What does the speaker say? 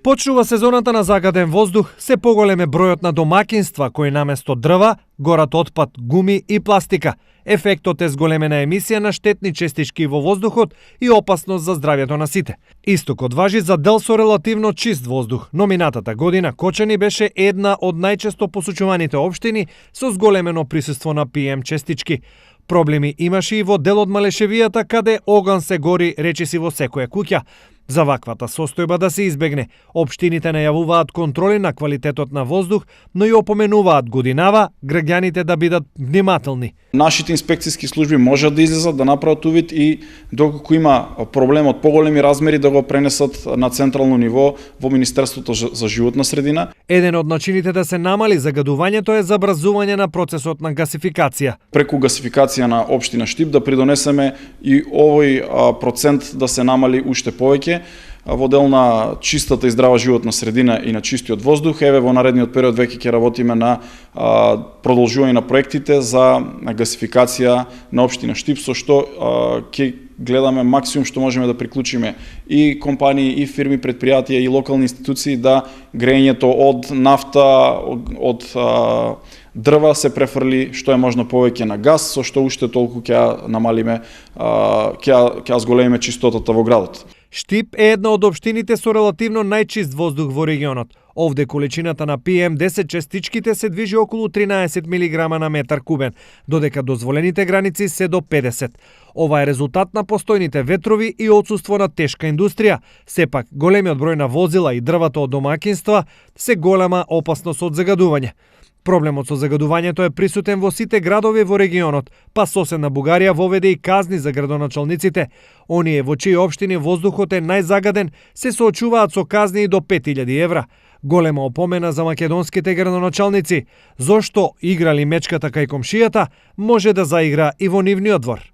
Почнува сезоната на загаден воздух, се поголем е бројот на домакинства кои наместо дрва горат отпад, гуми и пластика. Ефектот е зголемена емисија на штетни честички во воздухот и опасност за здравјето на сите. Истокот важи за дел со релативно чист воздух, но минатата година Кочани беше една од најчесто посочуваните општини со зголемено присуство на PM честички. Проблеми имаше и во дел од Малешевијата, каде оган се гори речиси во секоја куќа. За ваквата состојба да се избегне, општините најавуваат контроли на квалитетот на воздух, но и опоменуваат годинава граѓаните да бидат внимателни. Нашите инспекцијски служби можат да излезат, да направат увид и доколку има проблем од поголеми размери да го пренесат на централно ниво во Министерството за животна средина. Еден од начините да се намали загадувањето е забрзување на процесот на гасификација. Преку гасификација на општина Штип да придонесеме и овој процент да се намали уште повеќе во дел на чистата и здрава животна средина и на чистиот воздух. Еве во наредниот период веќе ќе работиме на продолжување на проектите за гасификација на општина Штип, со што ќе гледаме максимум што можеме да приклучиме и компании, и фирми, предпријатија, и локални институции да грејењето од нафта, од дрва се префрли што е можно повеќе на газ, со што уште толку ќе намалиме, ќе зголемиме чистотата во градот. Штип е една од општините со релативно најчист воздух во регионот. Овде количината на PM10 честичките се движи околу 13 мг на метар кубен, додека дозволените граници се до 50. Ова е резултат на постојните ветрови и отсуство на тешка индустрија. Сепак, големиот број на возила и дрвато од домакинства се голема опасност од загадување. Проблемот со загадувањето е присутен во сите градови во регионот, па соседна Бугарија воведе и казни за градоначалниците. Оние во чии општини воздухот е најзагаден се соочуваат со казни и до 5000 евра. Голема опомена за македонските градоначалници, зошто играли мечката кај комшијата, може да заигра и во нивниот двор.